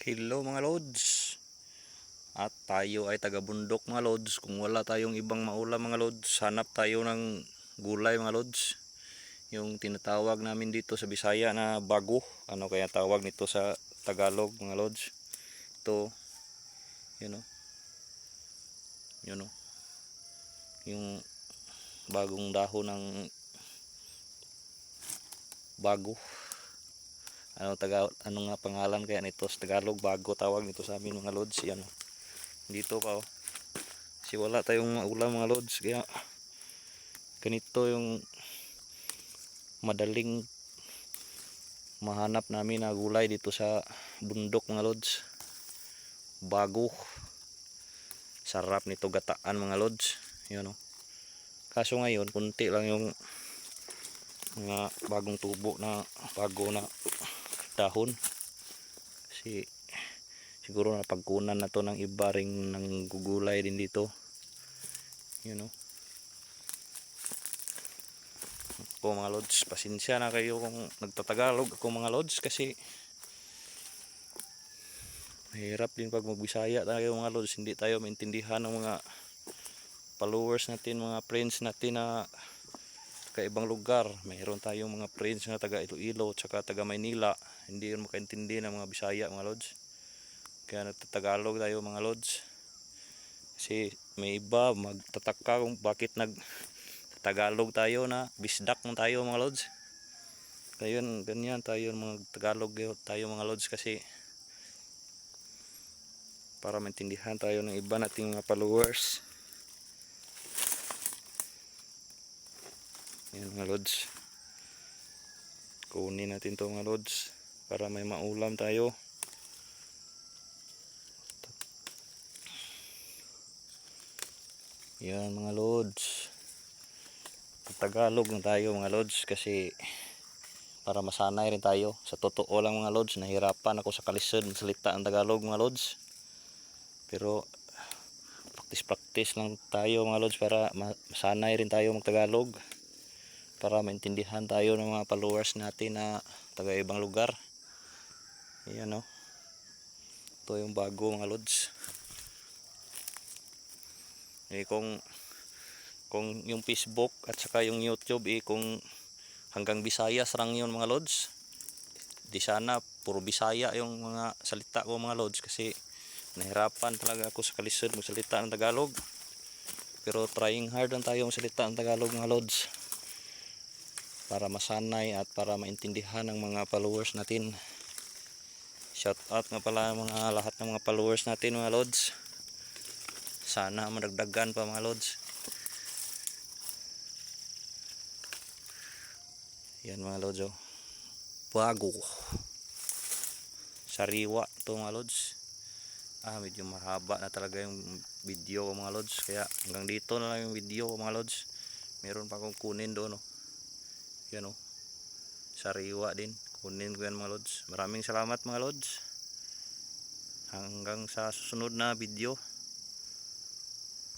Hello mga lods. At tayo ay taga bundok mga lods. Kung wala tayong ibang maulam mga lods, hanap tayo ng gulay mga lods. Yung tinatawag namin dito sa Bisaya na bago. Ano kaya tawag nito sa Tagalog mga lods? Ito, yun o. Yun o. Yung bagong dahon ng bago. Ano nga pangalan kaya nito sa Tagalog? Bago tawag nito sa amin mga lods. Yan o. Dito pa o. Kasi wala tayong ulam mga lods, kaya ganito yung madaling mahanap namin na gulay dito sa bundok mga lods. Bago, sarap nito gataan mga lods. Yun o. Kaso ngayon kunti lang yung mga bagong tubo na bago na dahon, kasi siguro na pagkunan na to ng iba ring ng gugulay din dito. Yun o. Po mga lods, pasensya na kayo kung nagtatagalog ako mga lods, kasi mahirap din pag magbisaya tayo mga lods, hindi tayo maintindihan ng mga followers natin, mga friends natin na taga ibang lugar. Mayroon tayong mga friends na taga Iloilo tsaka taga Maynila, hindi yun makaintindi ng mga Bisaya mga lods, kaya nagtatagalog tayo mga lods. Kasi may iba magtataka kung bakit Tagalog tayo na bisdak mo tayo mga lods. Kaya ganyan tayo mga Tagalog tayo mga lods, kasi para maintindihan tayo ng iba nating mga followers. Yan mga lods, kunin natin to mga lods para may maulam tayo. Yan mga lods, Tagalog na tayo mga lods, kasi para masanay rin tayo. Sa totoo lang mga lods, nahirapan ako sa kalisod ng salita ang Tagalog mga lods, pero practice lang tayo mga lods para masanay rin tayo mag Tagalog, para maintindihan tayo ng mga followers natin na taga ibang lugar. Ayan o, ito yung bago mga lods. Kung yung Facebook at saka yung YouTube kung hanggang Bisayas lang yun mga lods, di sana puro Bisaya yung mga salita ko mga lods, kasi nahirapan talaga ako sa kalisod magsalita ng Tagalog. Pero trying hard lang tayo magsalita ng Tagalog mga lods, para masanay at para maintindihan ng mga followers natin. Shout out nga pala mga lahat ng mga followers natin mga lods, sana madagdagan pa mga lods. Yan mga lods o, bago sariwa to mga lods. Medyo mahaba na talaga yung video ko mga lods, kaya hanggang dito na lang yung video ko mga lods. Meron pa akong kunin doon o. Yan o, sariwa din, kunin ko yan mga lods. Maraming salamat mga lods, hanggang sa susunod na video.